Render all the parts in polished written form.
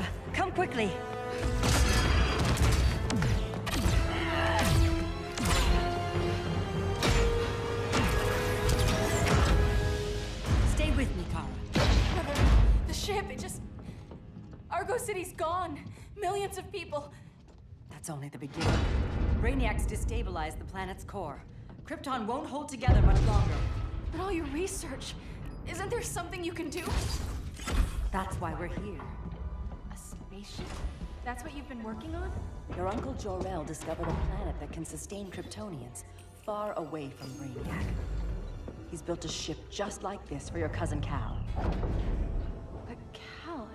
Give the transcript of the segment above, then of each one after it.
Kara, come quickly. Stay with me, Kara. The ship, it just... Argo City's gone. Millions of people. That's only the beginning. Brainiac's destabilized the planet's core. Krypton won't hold together much longer. But all your research, isn't there something you can do? That's why we're here. A spaceship? That's what you've been working on? Your uncle Jor-El discovered a planet that can sustain Kryptonians, far away from Brainiac. He's built a ship just like this for your cousin Cal. But Cal...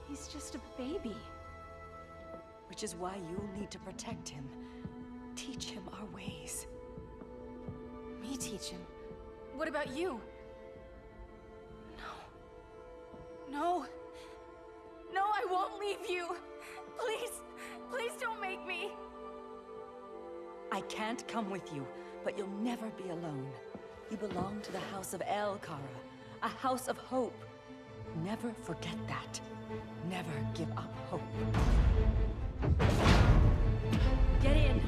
he's just a baby. Which is why you'll need to protect him. Teach him our ways. Me teach him? What about you? No. No, I won't leave you. Please, please don't make me. I can't come with you, but you'll never be alone. You belong to the House of El, Kara. A house of hope. Never forget that. Never give up hope. Get in.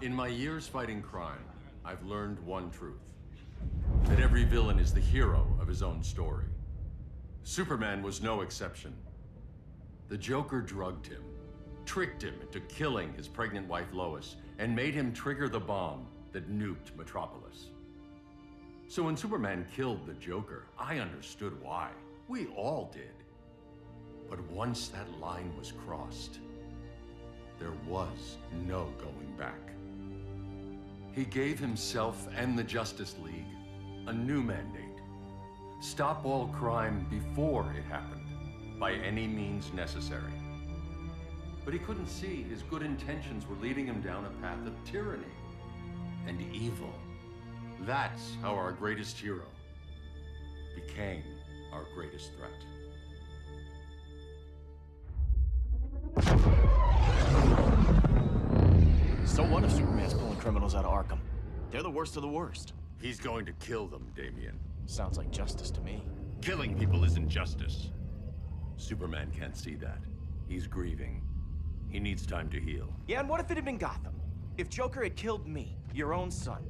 In my years fighting crime, I've learned one truth. That every villain is the hero of his own story. Superman was no exception. The Joker drugged him, tricked him into killing his pregnant wife Lois, and made him trigger the bomb that nuked Metropolis. So when Superman killed the Joker, I understood why. We all did. But once that line was crossed, there was no going back. He gave himself and the Justice League a new mandate. Stop all crime before it happened, by any means necessary. But he couldn't see his good intentions were leading him down a path of tyranny and evil. That's how our greatest hero became our greatest threat. So what if Superman's pulling criminals out of Arkham? They're the worst of the worst. He's going to kill them, Damian. Sounds like justice to me. Killing people isn't justice. Superman can't see that. He's grieving. He needs time to heal. Yeah, and what if it had been Gotham? If Joker had killed me, your own son?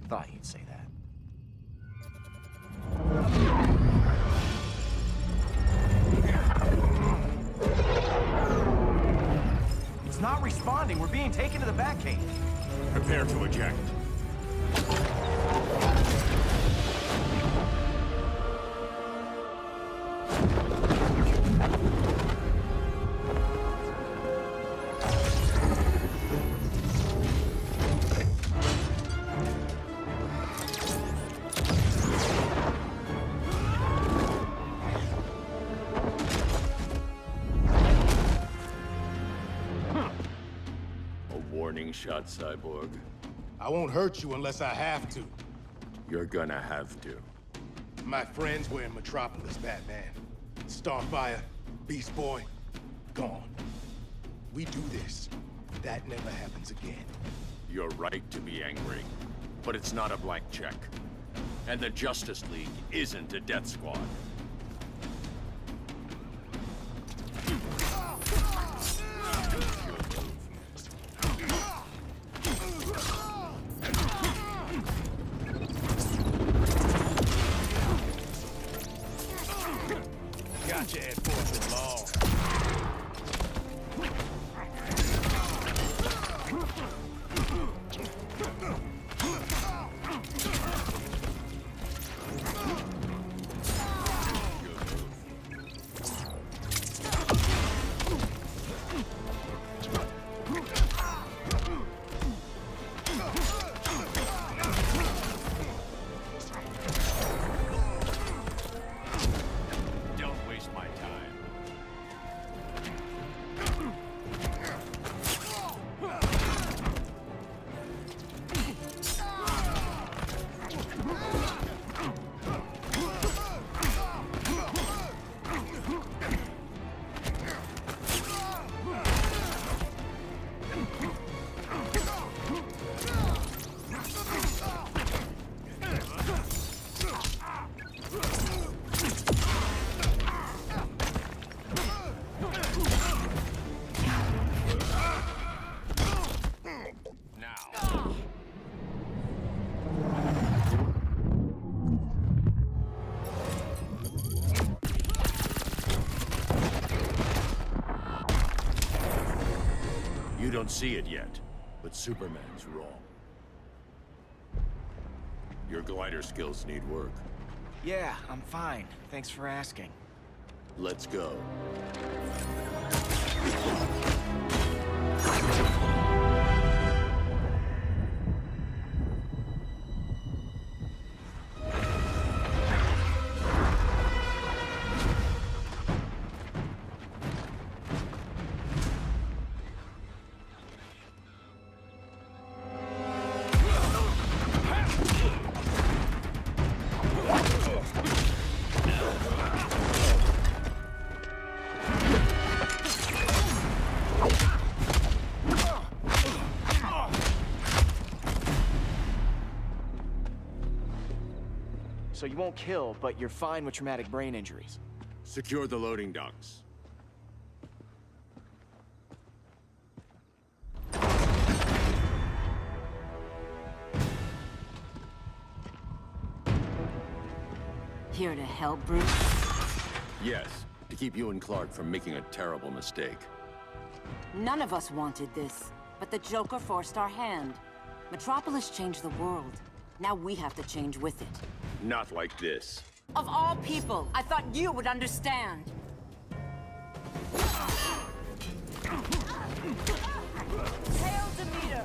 Thought you'd say that. It's not responding. We're being taken to the Batcave. Prepare to eject. Warning shot, Cyborg. I won't hurt you unless I have to. You're gonna have to. My friends were in Metropolis, Batman. Starfire, Beast Boy, gone. We do this. That never happens again. You're right to be angry, but it's not a blank check. And the Justice League isn't a death squad. You don't see it yet, but Superman's wrong. Your glider skills need work. Yeah, I'm fine. Thanks for asking. Let's go. So you won't kill, but you're fine with traumatic brain injuries. Secure the loading docks. Here to help, Bruce? Yes, to keep you and Clark from making a terrible mistake. None of us wanted this, but the Joker forced our hand. Metropolis changed the world. Now we have to change with it. Not like this. Of all people, I thought you would understand. Hail Demeter!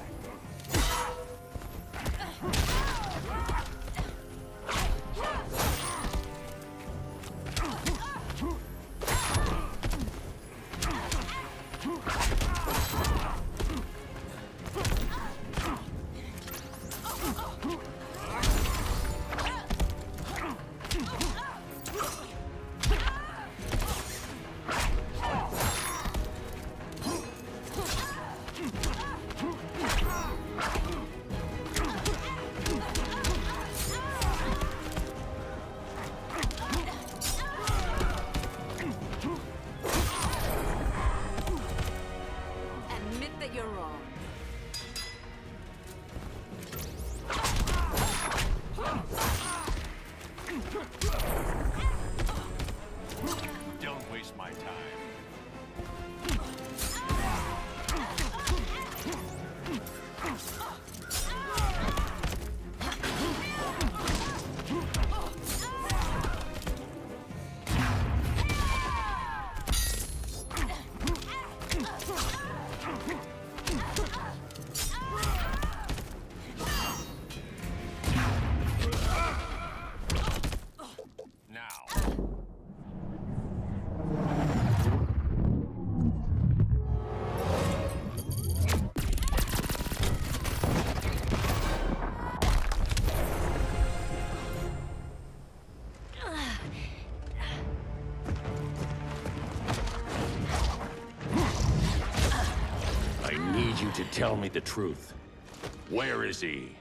Admit that you're wrong. Don't waste my time. Now. I need you to tell me the truth. Where is he?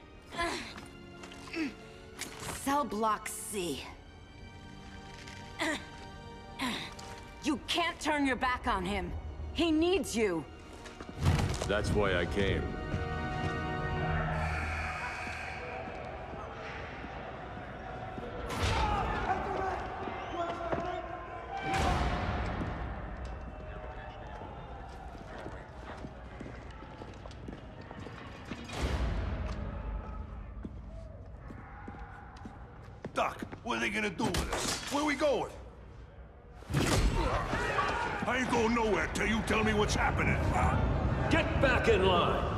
Cell Block C. You can't turn your back on him. He needs you. That's why I came. Doc, what are they gonna do with us? Where we going? I ain't going nowhere till you tell me what's happening. Get back in line!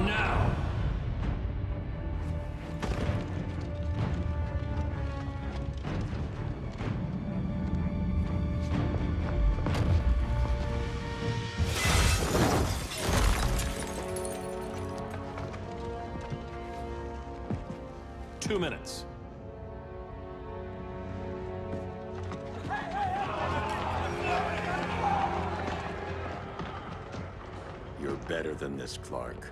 Now! Two minutes. You're better than this, Clark.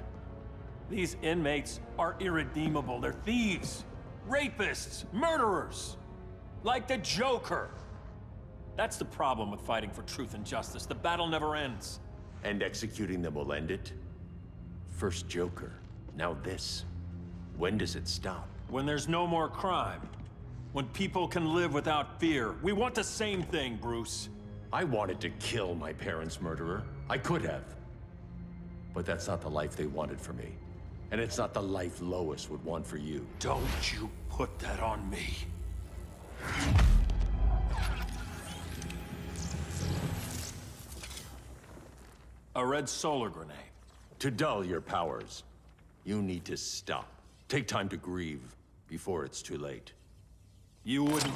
These inmates are irredeemable. They're thieves, rapists, murderers. Like the Joker. That's the problem with fighting for truth and justice. The battle never ends. And executing them will end it? First Joker, now this. When does it stop? When there's no more crime. When people can live without fear. We want the same thing, Bruce. I wanted to kill my parents' murderer. I could have. But that's not the life they wanted for me. And it's not the life Lois would want for you. Don't you put that on me. A red solar grenade. To dull your powers, you need to stop. Take time to grieve before it's too late. You wouldn't...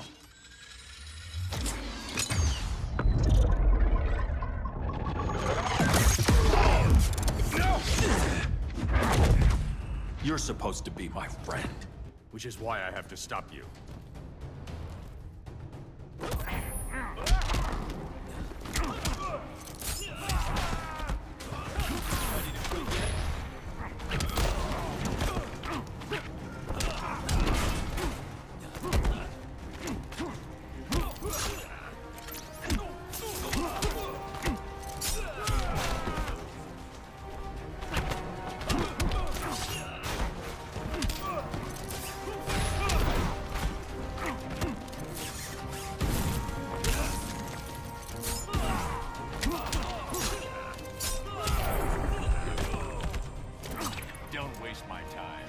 You're supposed to be my friend. Which is why I have to stop you. Don't waste my time.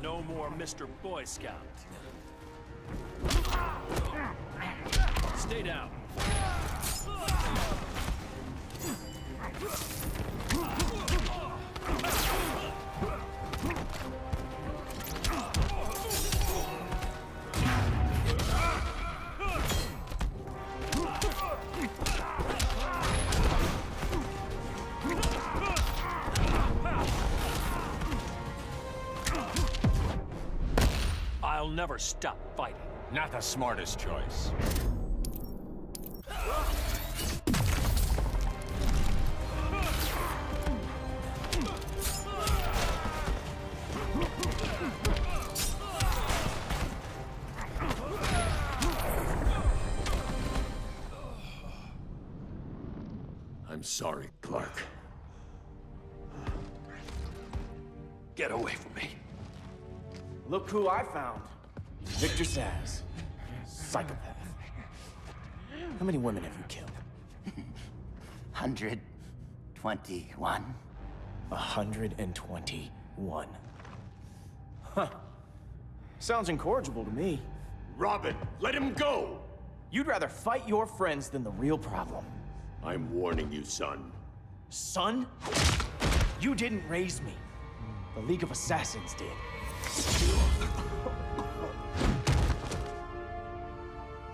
No more Mr. Boy Scout. Stay down. I'll never stop fighting. Not the smartest choice. I'm sorry, Clark. Get away from me. Look who I found. Victor Zsasz. Psychopath. How many women have you killed? 121. 121. Huh. Sounds incorrigible to me. Robin, let him go! You'd rather fight your friends than the real problem. I'm warning you, son. Son? You didn't raise me. The League of Assassins did.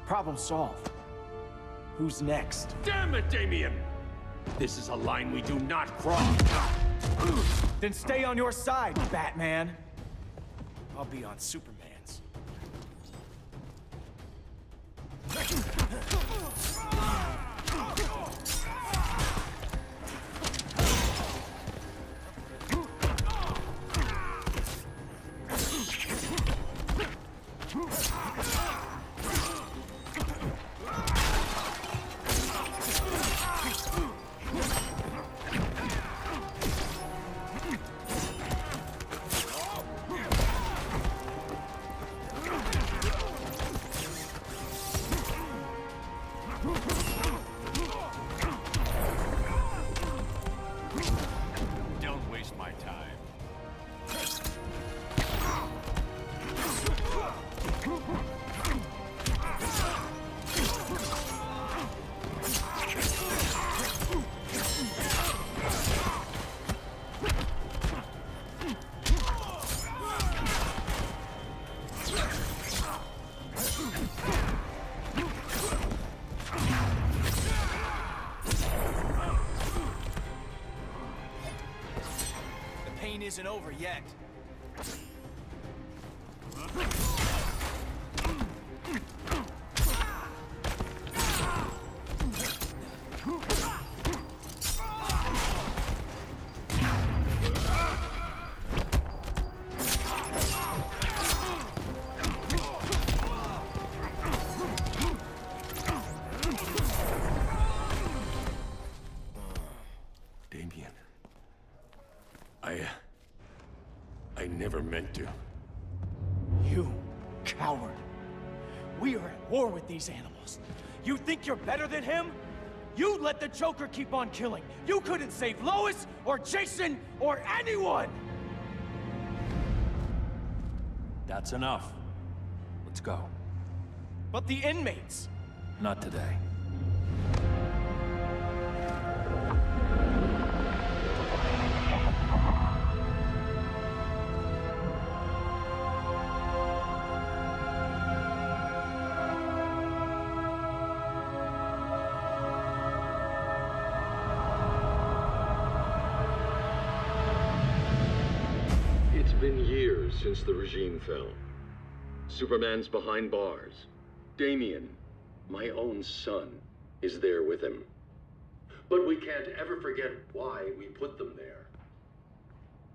Problem solved. Who's next? Damn it, Damien! This is a line we do not cross. Then stay on your side, Batman. I'll be on Superman's. Don't waste my time. The pain isn't over yet. Damien. I never meant to. You coward. We are at war with these animals. You think you're better than him? You let the Joker keep on killing. You couldn't save Lois, or Jason, or anyone! That's enough. Let's go. But the inmates! Not today. It's been years since the regime fell. Superman's behind bars. Damien, my own son, is there with him. But we can't ever forget why we put them there.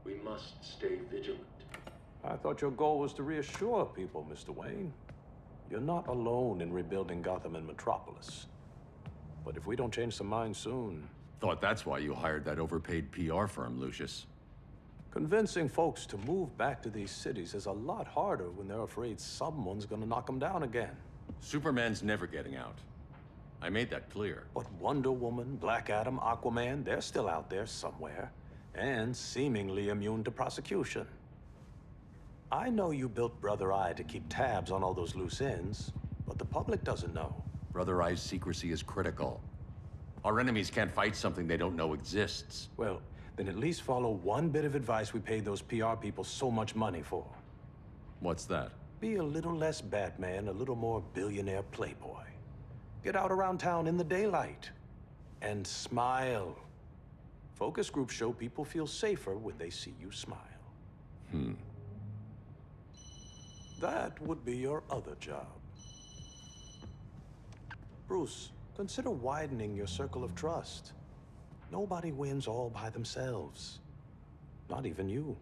We must stay vigilant. I thought your goal was to reassure people, Mr. Wayne. You're not alone in rebuilding Gotham and Metropolis. But if we don't change some minds soon... Thought that's why you hired that overpaid PR firm, Lucius. Convincing folks to move back to these cities is a lot harder when they're afraid someone's gonna knock them down again. Superman's never getting out. I made that clear. But Wonder Woman, Black Adam, Aquaman, they're still out there somewhere. And seemingly immune to prosecution. I know you built Brother Eye to keep tabs on all those loose ends, but the public doesn't know. Brother Eye's secrecy is critical. Our enemies can't fight something they don't know exists. Well, then at least follow one bit of advice we paid those PR people so much money for. What's that? Be a little less Batman, a little more billionaire playboy. Get out around town in the daylight. And smile. Focus groups show people feel safer when they see you smile. That would be your other job. Bruce, consider widening your circle of trust. Nobody wins all by themselves. Not even you.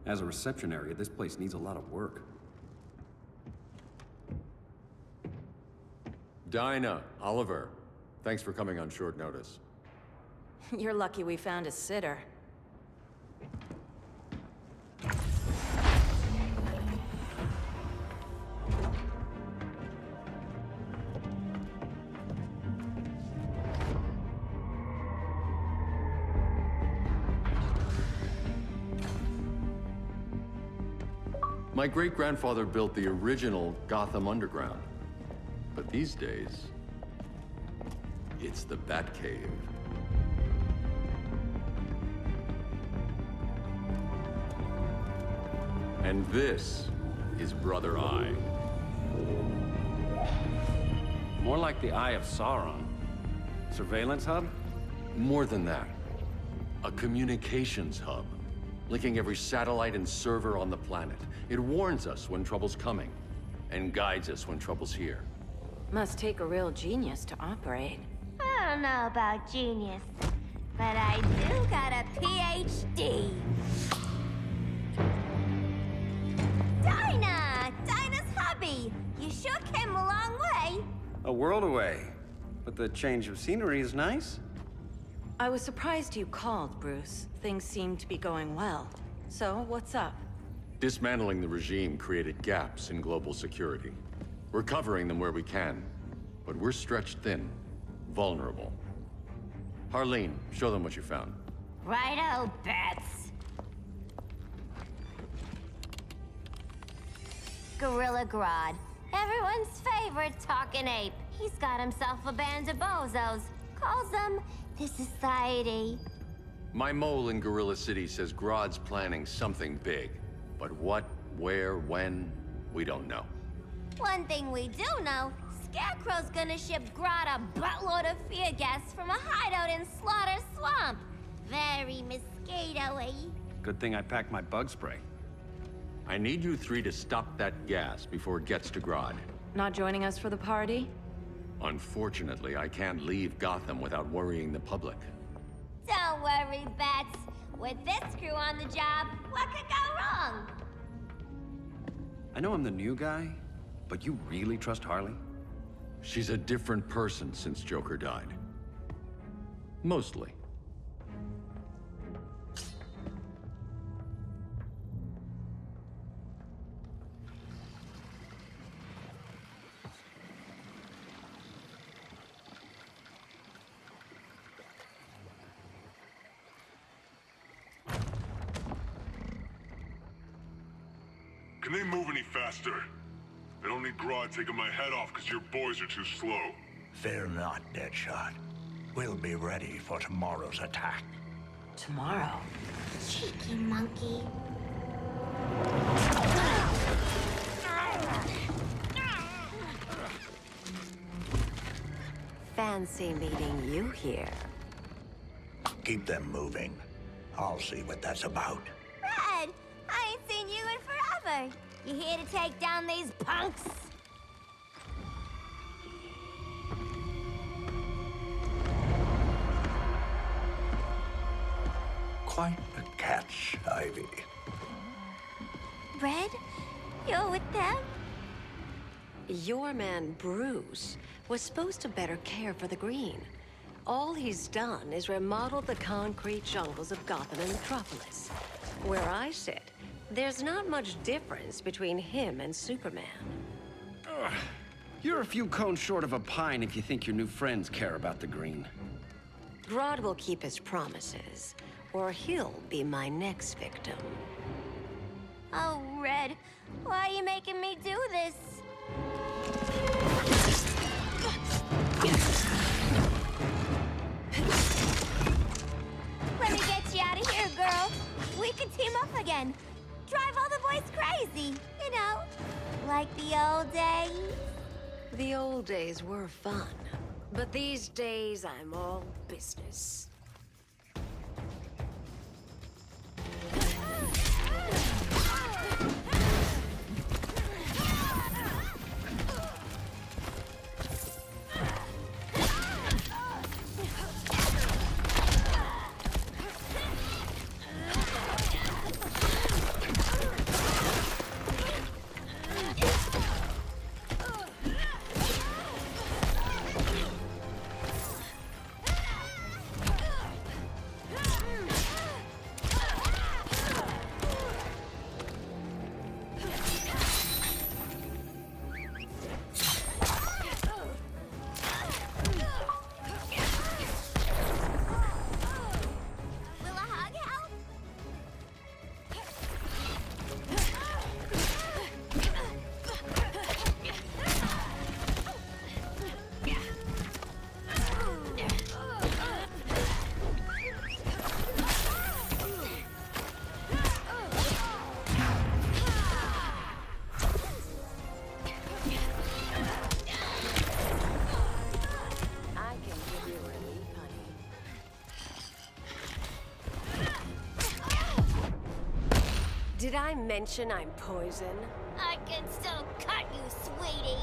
As a reception area, this place needs a lot of work. Dinah, Oliver, thanks for coming on short notice. You're lucky we found a sitter. My great-grandfather built the original Gotham Underground. But these days, it's the Batcave. And this is Brother Eye. More like the Eye of Sauron. Surveillance hub? More than that. A communications hub, linking every satellite and server on the planet. It warns us when trouble's coming, and guides us when trouble's here. Must take a real genius to operate. I don't know about genius, but I do got a PhD. Dinah! Dinah's hubby! You sure came a long way. A world away. But the change of scenery is nice. I was surprised you called, Bruce. Things seem to be going well. So, what's up? Dismantling the regime created gaps in global security. We're covering them where we can, but we're stretched thin, vulnerable. Harleen, show them what you found. Righto, Bats. Gorilla Grodd. Everyone's favorite talking ape. He's got himself a band of bozos. Calls them the Society. My mole in Gorilla City says Grodd's planning something big. But what, where, when, we don't know. One thing we do know, Scarecrow's gonna ship Grodd a buttload of fear gas from a hideout in Slaughter Swamp. Very mosquito-y. Good thing I packed my bug spray. I need you three to stop that gas before it gets to Grodd. Not joining us for the party? Unfortunately, I can't leave Gotham without worrying the public. Don't worry, Bats. With this crew on the job, what could go wrong? I know I'm the new guy, but you really trust Harley? She's a different person since Joker died. Mostly. Can they move any faster? I don't need Grodd taking my head off because your boys are too slow. Fear not, Deadshot. We'll be ready for tomorrow's attack. Tomorrow? Cheeky monkey. Fancy meeting you here. Keep them moving. I'll see what that's about. Red, I ain't seen you in forever. You here to take down these punks? Quite the catch, Ivy. Red, you're with them? Your man, Bruce, was supposed to better care for the Green. All he's done is remodel the concrete jungles of Gotham and Metropolis. Where I sit, there's not much difference between him and Superman. Ugh. You're a few cones short of a pine if you think your new friends care about the Green. Grodd will keep his promises, or he'll be my next victim. Oh, Red, why are you making me do this? Let me get you out of here, girl. We can team up again. Drive all the boys crazy, you know, like the old days. The old days were fun, but these days I'm all business. Did I mention I'm poison? I can still cut you, sweetie.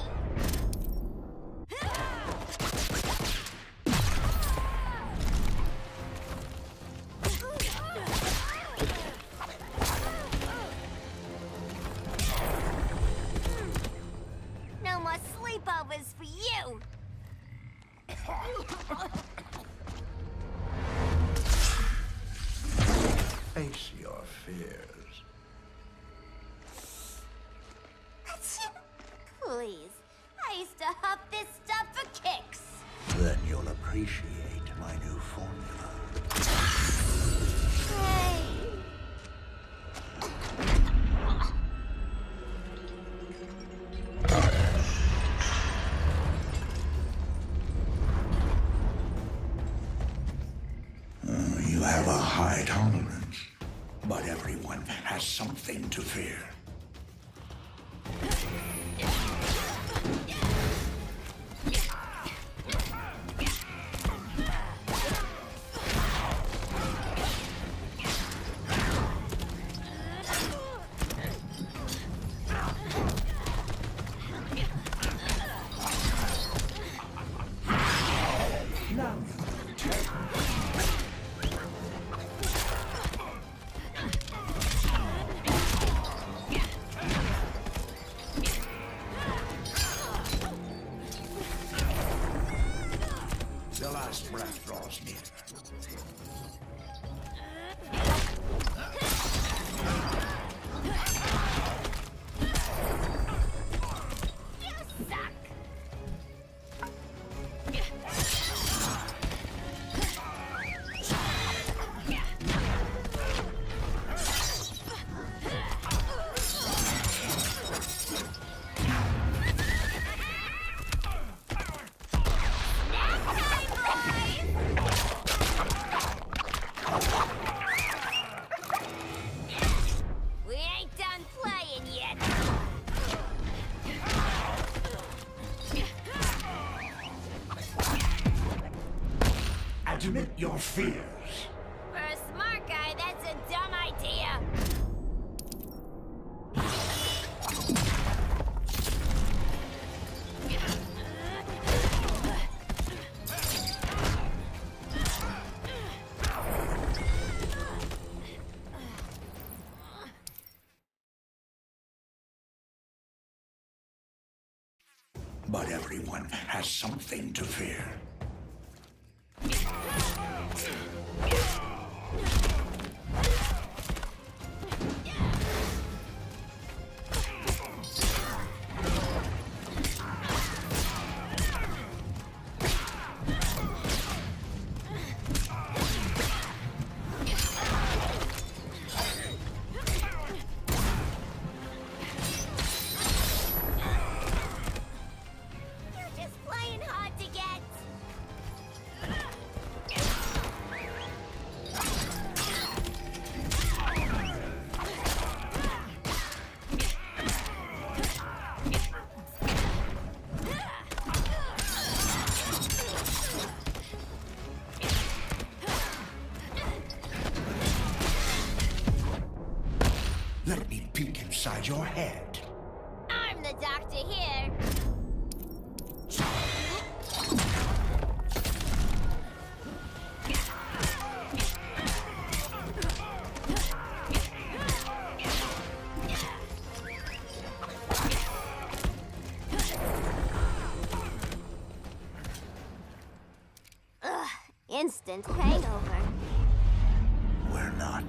No more sleepovers for you. Face your fears. Please, I used to huff this stuff for kicks. Then you'll appreciate my new formula. Hey. You have a high tolerance, but everyone has something to fear. The last breath draws near. Admit your fears. For a smart guy, that's a dumb idea. But everyone has something to fear. Let me peek inside your head. I'm the doctor here. Ugh, instant hangover. We're not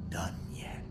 done yet.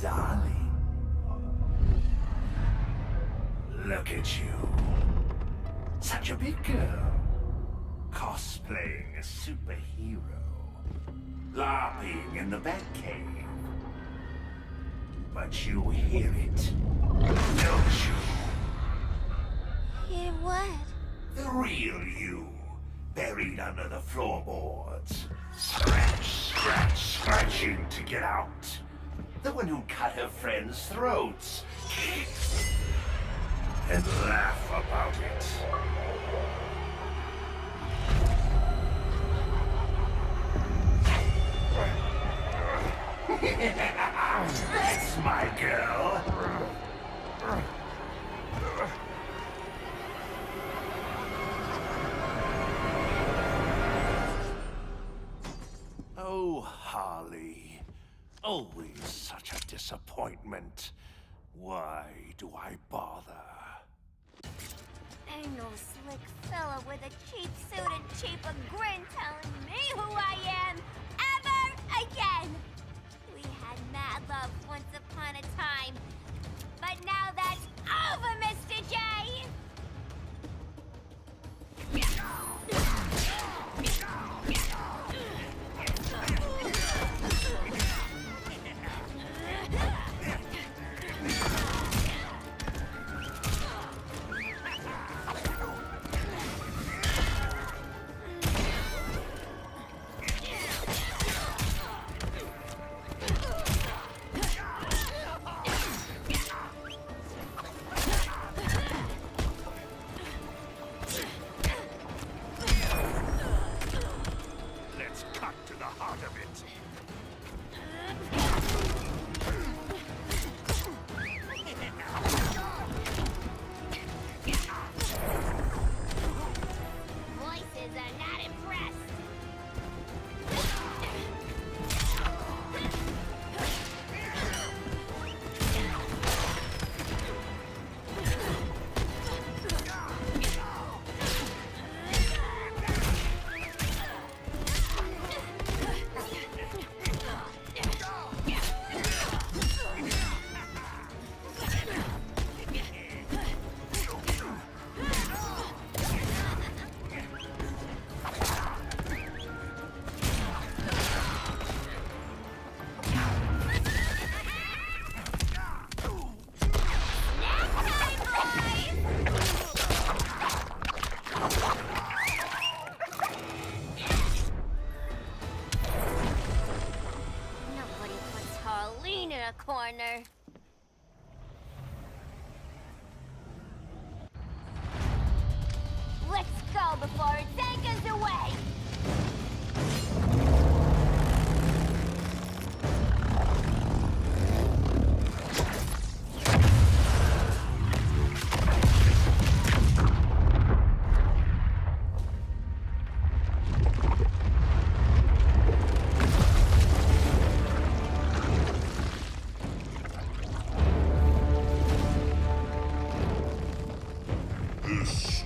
Darling. Look at you. Such a big girl. Cosplaying a superhero. LARPing in the Batcave. But you hear it, don't you? Hear what? The real you, buried under the floorboards. Scratch, scratch, scratching to get out. The one who cut her friends' throats. And laugh about it. That's my girl. Oh, Harley. Always such a disappointment. Why do I bother? Ain't no slick fella with a cheap suit and cheaper grin telling me who I am ever again. We had mad love once upon a time, but now that's over, Mr. J.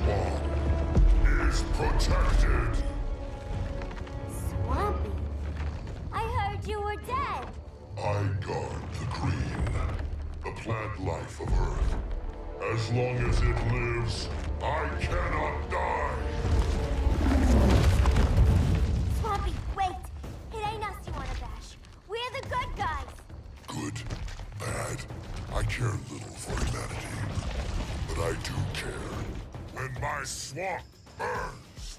swamp is protected. Swampy? I heard you were dead. I guard the green, the plant life of Earth. As long as it lives, I cannot die. Swampy, wait. It ain't us you wanna bash. We're the good guys. Good, bad, I care little for humanity. But I do care when my swamp burns.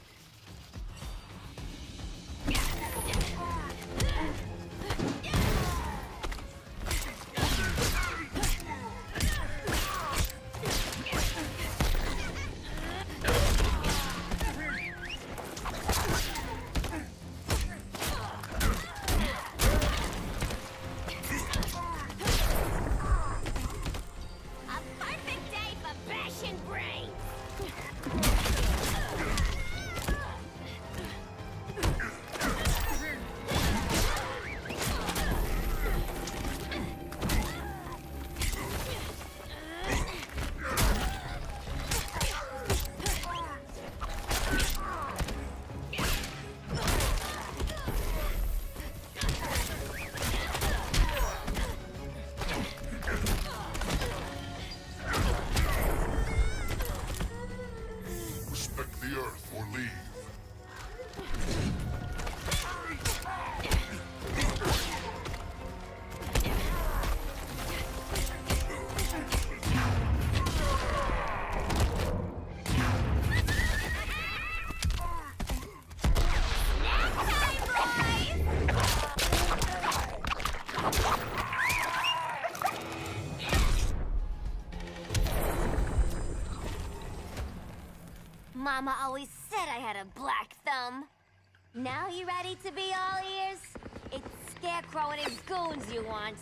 Respect the Earth or leave. Mama always said I had a black thumb. Now you ready to be all ears? It's Scarecrow and his goons you want.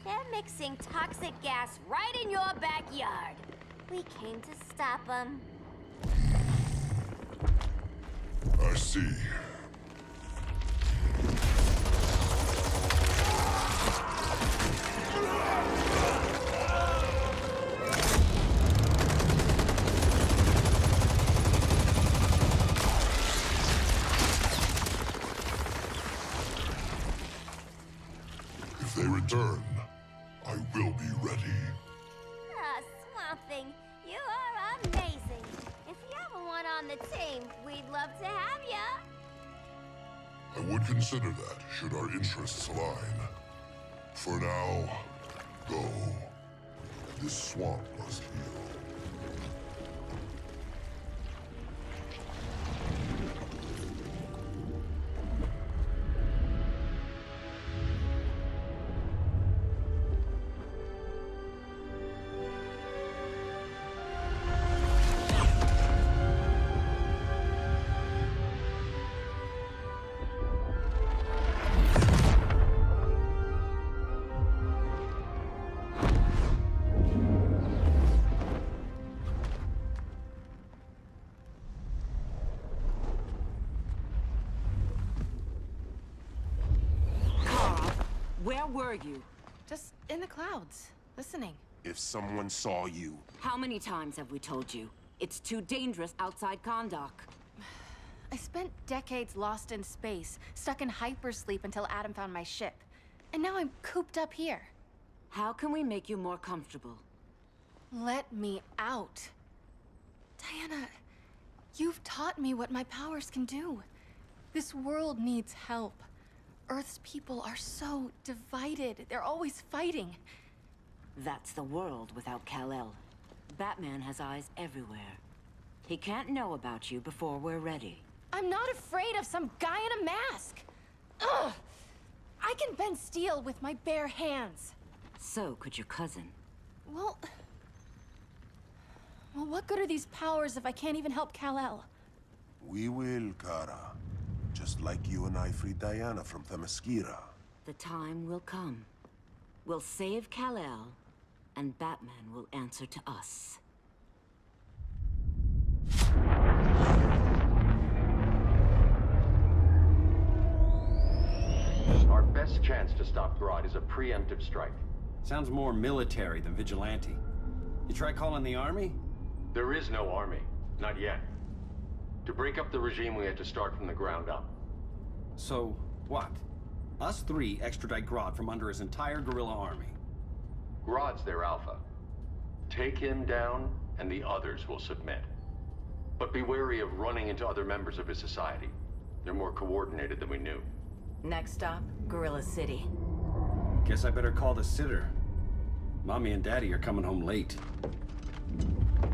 They're mixing toxic gas right in your backyard. We came to stop them. I see. If they return, I will be ready. Ah, Swamp Thing, you are amazing. If you ever want on the team, we'd love to have ya. I would consider that, should our interests align. For now, go. This swamp must heal. Where were you? Just in the clouds, listening. If someone saw you... How many times have we told you? It's too dangerous outside Kahndaq. I spent decades lost in space, stuck in hypersleep until Adam found my ship. And now I'm cooped up here. How can we make you more comfortable? Let me out. Diana, you've taught me what my powers can do. This world needs help. Earth's people are so divided. They're always fighting. That's the world without Kal-El. Batman has eyes everywhere. He can't know about you before we're ready. I'm not afraid of some guy in a mask. Ugh! I can bend steel with my bare hands. So could your cousin. Well, what good are these powers if I can't even help Kal-El? We will, Kara. Just like you and I freed Diana from Themyscira. The time will come. We'll save Kal-El, and Batman will answer to us. Our best chance to stop Grodd is a preemptive strike. Sounds more military than vigilante. You try calling the army? There is no army. Not yet. To break up the regime, we had to start from the ground up. So, what? Us three extradite Grodd from under his entire guerrilla army. Grodd's their alpha. Take him down, and the others will submit. But be wary of running into other members of his society. They're more coordinated than we knew. Next stop, Gorilla City. Guess I better call the sitter. Mommy and Daddy are coming home late.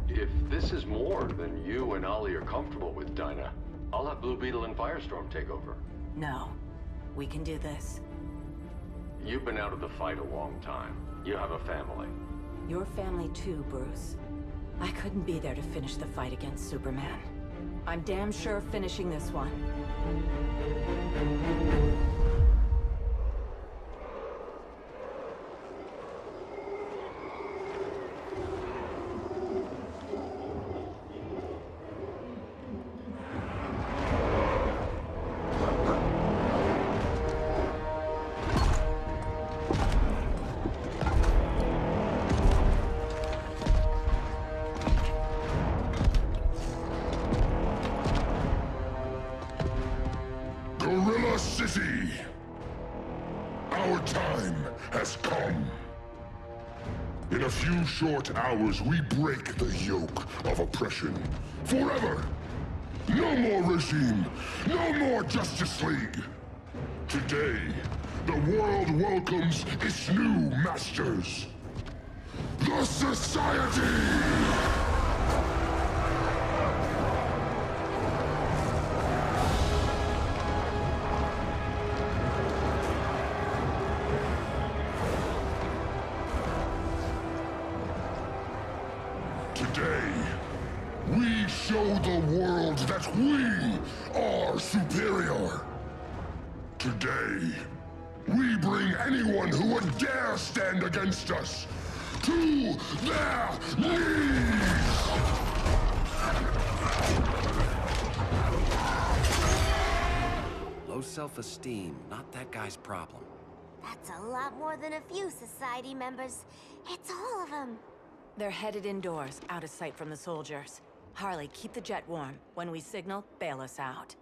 If this is more than you and Ollie are comfortable with, Dinah, I'll have Blue Beetle and Firestorm take over. No. We can do this. You've been out of the fight a long time. You have a family. Your family too, Bruce. I couldn't be there to finish the fight against Superman. I'm damn sure finishing this one. Gorilla City! Our time has come. In a few short hours, we break the yoke of oppression. Forever! No more regime! No more Justice League! Today, the world welcomes its new masters. The Society! Today, we show the world that we are superior. Today, we bring anyone who would dare stand against us to their knees! Low self-esteem, not that guy's problem. That's a lot more than a few Society members. It's all of them. They're headed indoors, out of sight from the soldiers. Harley, keep the jet warm. When we signal, bail us out.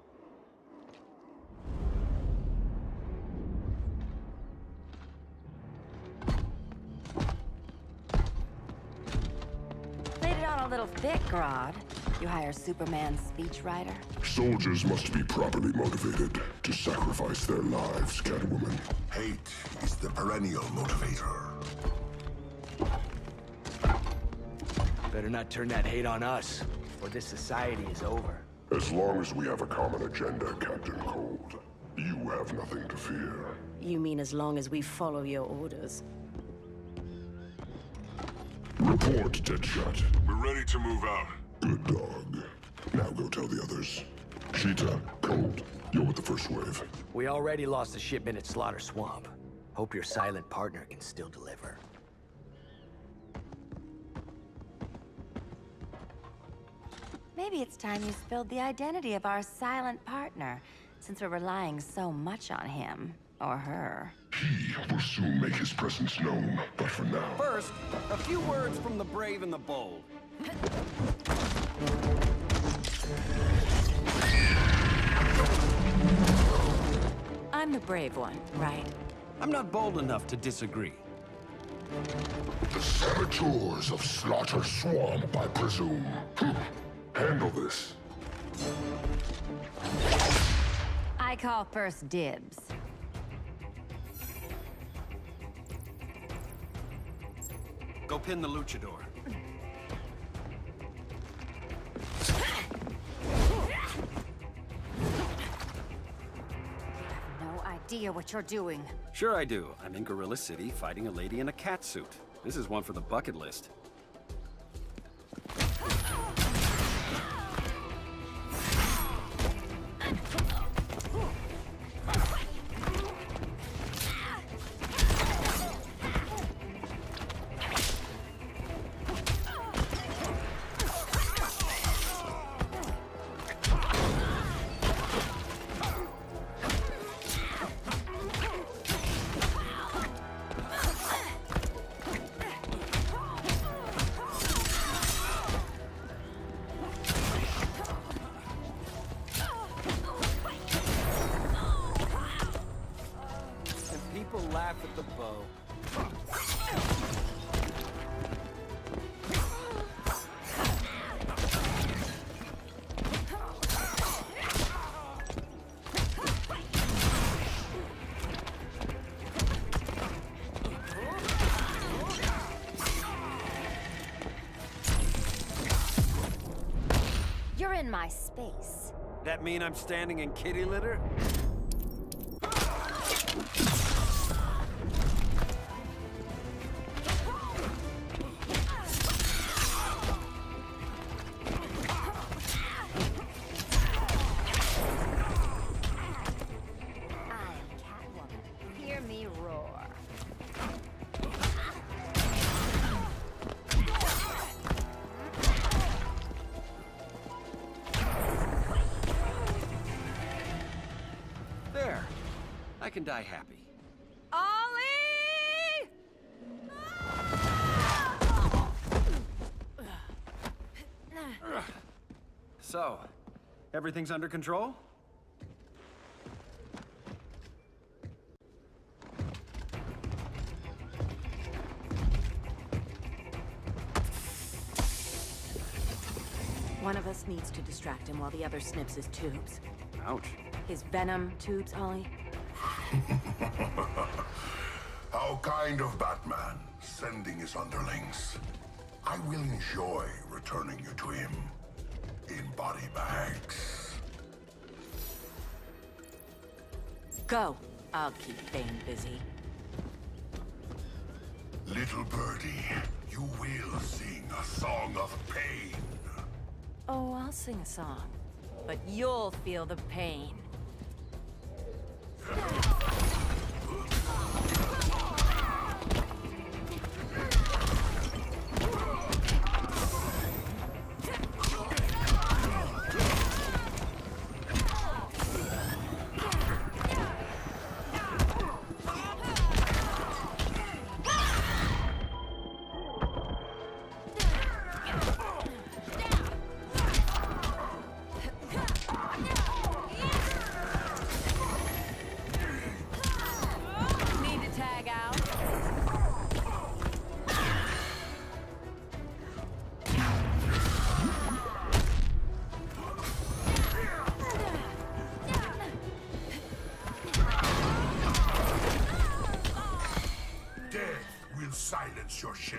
Played it on a little thick, Grodd. You hire Superman's speechwriter? Soldiers must be properly motivated to sacrifice their lives, Catwoman. Hate is the perennial motivator. Better not turn that hate on us, or this society is over. As long as we have a common agenda, Captain Cold, you have nothing to fear. You mean as long as we follow your orders? Report, Deadshot. We're ready to move out. Good dog. Now go tell the others. Cheetah, Cold, you're with the first wave. We already lost a shipment at Slaughter Swamp. Hope your silent partner can still deliver. Maybe it's time you spilled the identity of our silent partner, since we're relying so much on him. Or her. He will soon make his presence known, but for now... First, a few words from the brave and the bold. I'm the brave one, right? I'm not bold enough to disagree. The saboteurs of Slaughter Swamp, I presume. Handle this. I call first dibs. Go pin the luchador. No idea what you're doing. Sure I do. I'm in Gorilla City fighting a lady in a cat suit. This is one for the bucket list. the bow. You're in my space. That mean I'm standing in kitty litter? Hear me roar. There. I can die happy. Ollie! So, everything's under control? One of us needs to distract him while the other snips his tubes. Ouch. His venom tubes, Ollie. How kind of Batman, sending his underlings. I will enjoy returning you to him in body bags. Go. I'll keep Bane busy. Little birdie, you will sing a song of pain. Oh, I'll sing a song. But you'll feel the pain. Need to tag out? Death will silence your shame.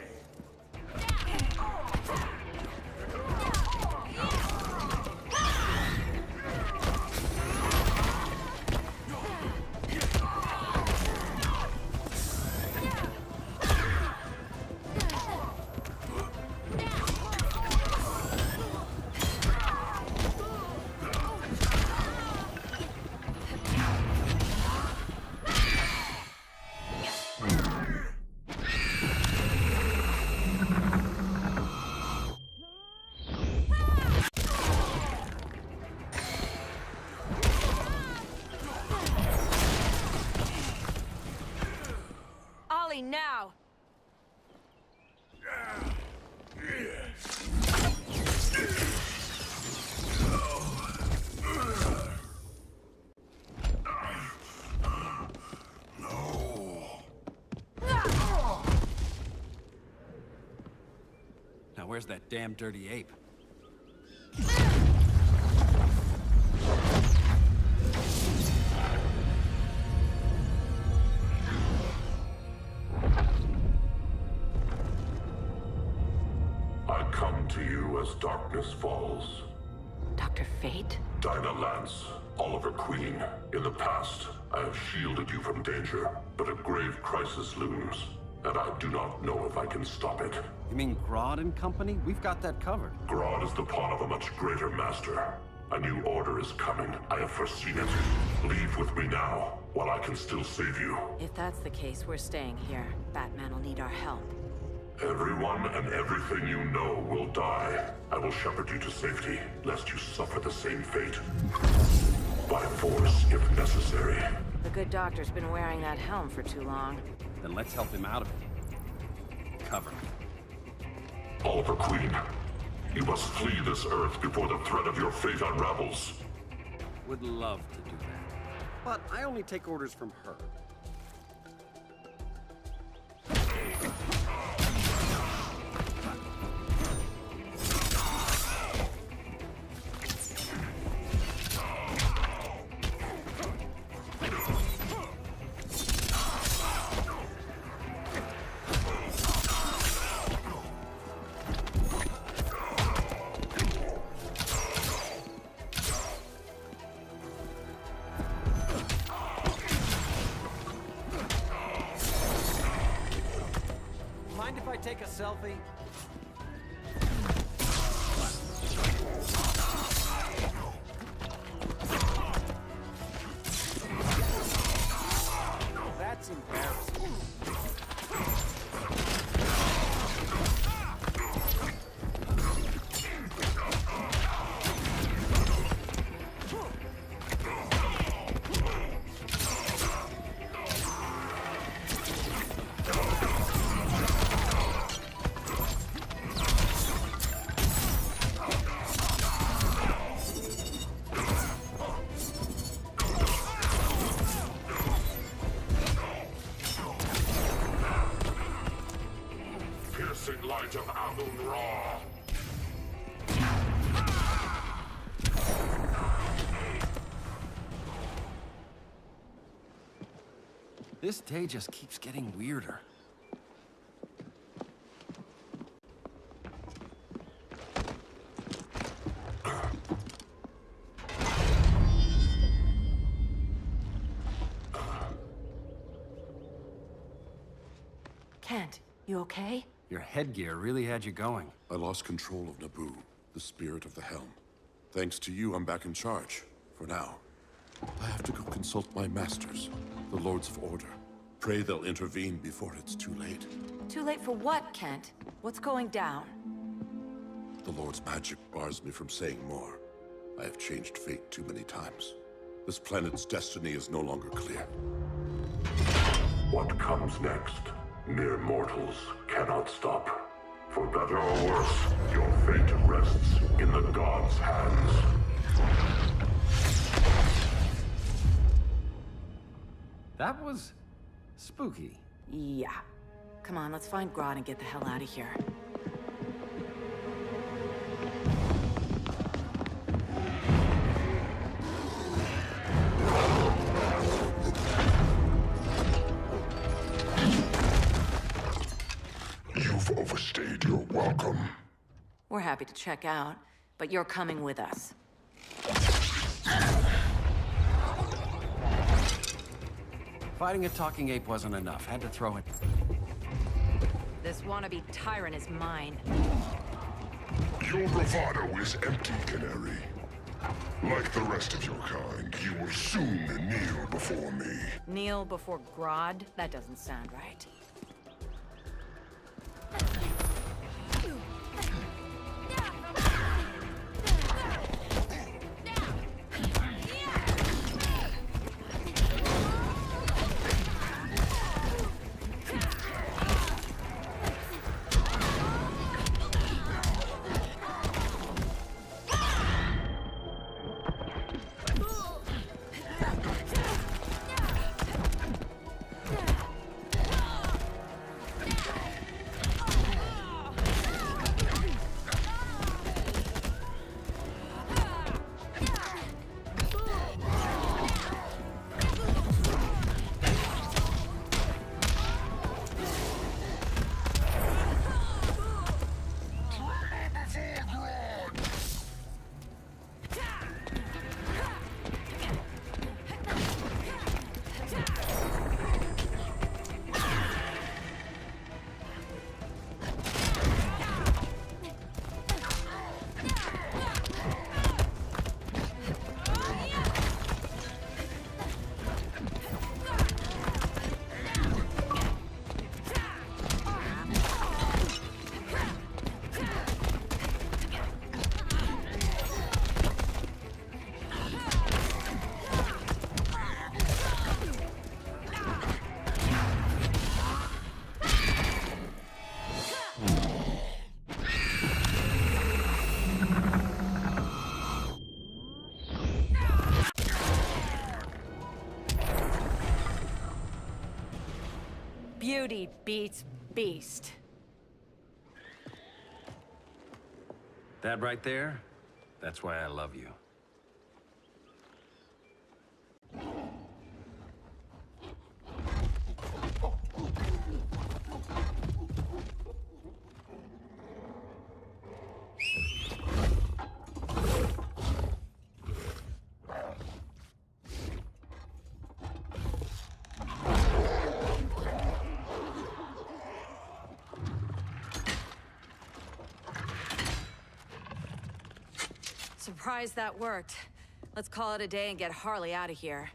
Ollie, now! Now where's that damn dirty ape? I come to you as darkness falls. Dr. Fate? Dinah Lance, Oliver Queen. In the past, I have shielded you from danger, but a grave crisis looms, and I do not know if I can stop it. You mean Grodd and company? We've got that covered. Grodd is the pawn of a much greater master. A new order is coming. I have foreseen it. Leave with me now, while I can still save you. If that's the case, we're staying here. Batman will need our help. Everyone and everything you know will die. I will shepherd you to safety, lest you suffer the same fate. By force, if necessary. The good doctor's been wearing that helm for too long. Then let's help him out of it. Cover me. Oliver Queen, you must flee this Earth before the threat of your fate unravels. Would love to do that. But I only take orders from her. take a selfie? That's embarrassing. Piercing light of Amun-Ra. This day just keeps getting weirder. Kent, you okay? Your headgear really had you going. I lost control of Naboo, the spirit of the helm. Thanks to you, I'm back in charge. For now. I have to go consult my masters, the Lords of Order. Pray they'll intervene before it's too late. Too late for what, Kent? What's going down? The Lord's magic bars me from saying more. I have changed fate too many times. This planet's destiny is no longer clear. What comes next? Mere mortals cannot stop. For better or worse, your fate rests in the gods' hands. That was spooky. Yeah. Come on, let's find Grodd and get the hell out of here. You've overstayed your welcome. We're happy to check out, but you're coming with us. Fighting a talking ape wasn't enough. Had to throw it. This wannabe tyrant is mine. Your bravado is empty, Canary. Like the rest of your kind, you will soon kneel before me. Kneel before Grodd? That doesn't sound right. Beauty beats beast. That right there, that's why I love you. surprised that worked. Let's call it a day and get Harley out of here.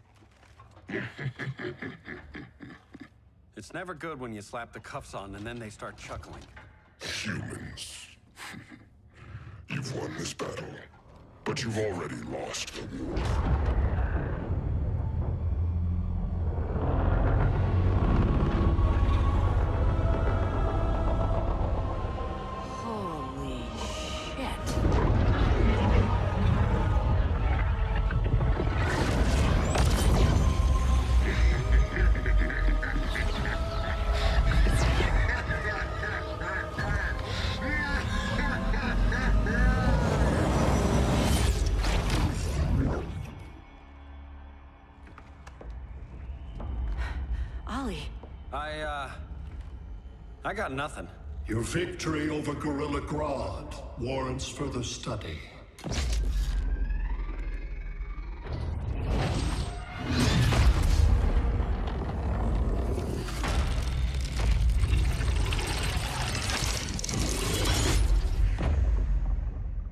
It's never good when you slap the cuffs on and then they start chuckling. Humans. You've won this battle, but you've already lost the war. Holy shit. Ollie. I got nothing. Your victory over Gorilla Grodd warrants further study.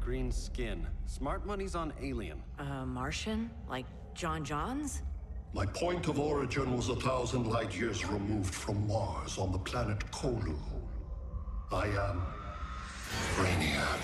Green skin. Smart money's on alien. Martian? Like John Johns? My point of origin was 1,000 light years removed from Mars on the planet Kolu. I am Brainiac.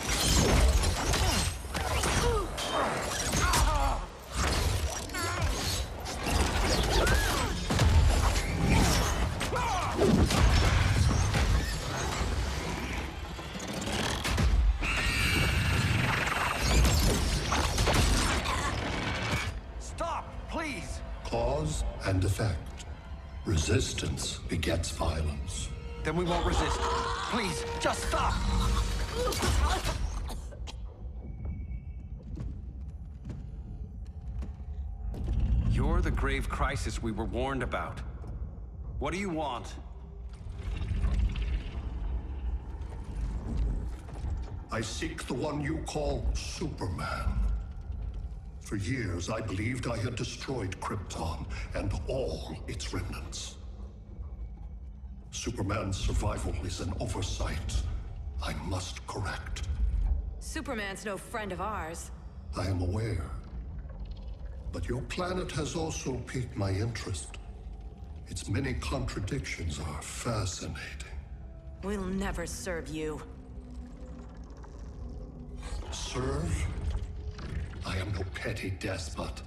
Stop, please! Cause and effect. Resistance begets violence. Then we won't resist. Please, just stop! You're the grave crisis we were warned about. What do you want? I seek the one you call Superman. For years, I believed I had destroyed Krypton and all its remnants. Superman's survival is an oversight I must correct. Superman's no friend of ours. I am aware. But your planet has also piqued my interest. Its many contradictions are fascinating. We'll never serve you. Serve? I am no petty despot.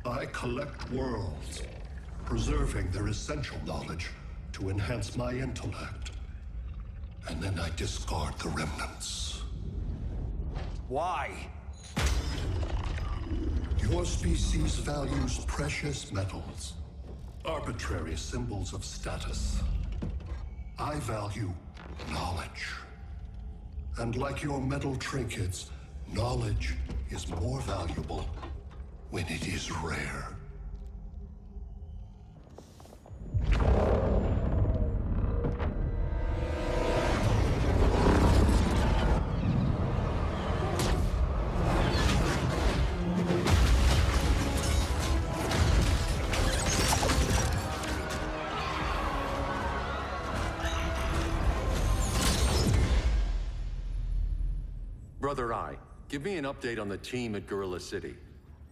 I collect worlds, preserving their essential knowledge to enhance my intellect. And then I discard the remnants. Why? Your species values precious metals, arbitrary symbols of status. I value knowledge. And like your metal trinkets, knowledge is more valuable when it is rare. Brother Eye, give me an update on the team at Gorilla City.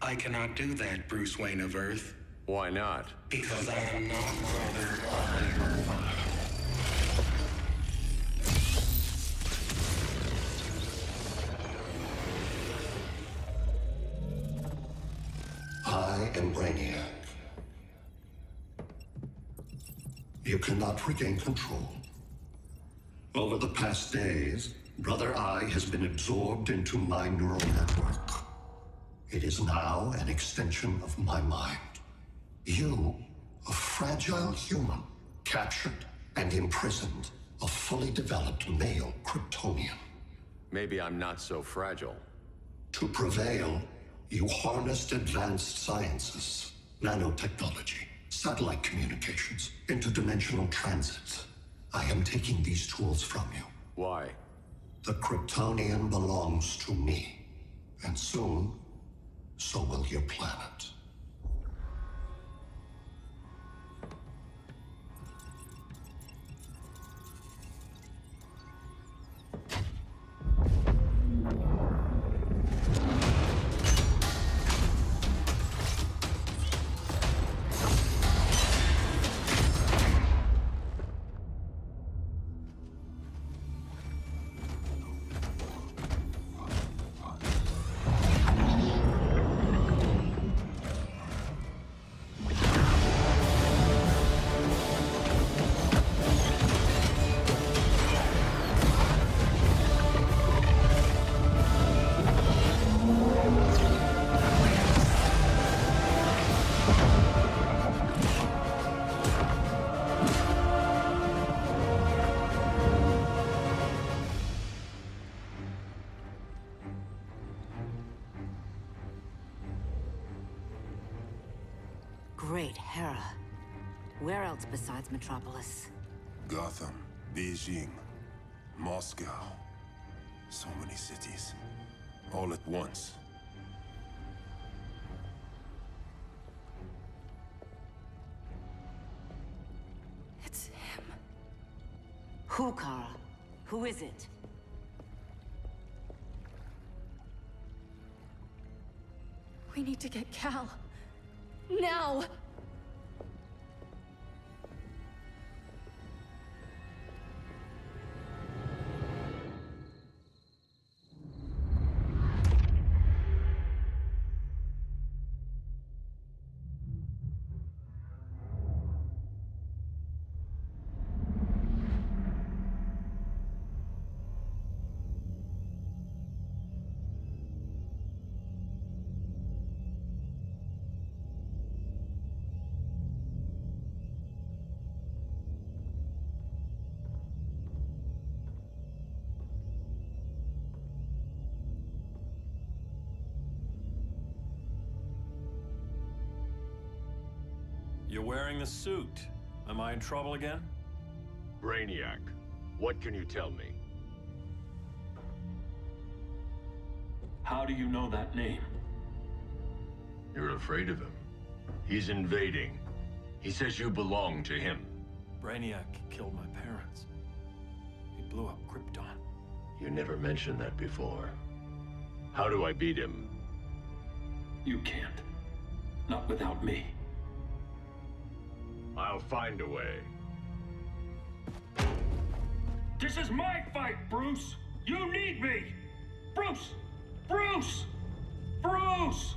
I cannot do that, Bruce Wayne of Earth. Why not? Because I am not Brother Eye. I am Brainiac. You cannot regain control. Over the past days, Brother Eye has been absorbed into my neural network. It is now an extension of my mind. You, a fragile human, captured and imprisoned a fully developed male Kryptonian. Maybe I'm not so fragile. To prevail, you harnessed advanced sciences, nanotechnology, satellite communications, interdimensional transit. I am taking these tools from you. Why? The Kryptonian belongs to me. And soon, so will your planet. Great Hera. Where else besides Metropolis? Gotham, Beijing, Moscow. So many cities. All at once. It's him. Who, Kara? Who is it? We need to get Cal. Now! You're wearing the suit. Am I in trouble again? Brainiac, what can you tell me? How do you know that name? You're afraid of him. He's invading. He says you belong to him. Brainiac killed my parents. He blew up Krypton. You never mentioned that before. How do I beat him? You can't. Not without me. I'll find a way. This is my fight, Bruce! You need me! Bruce! Bruce! Bruce!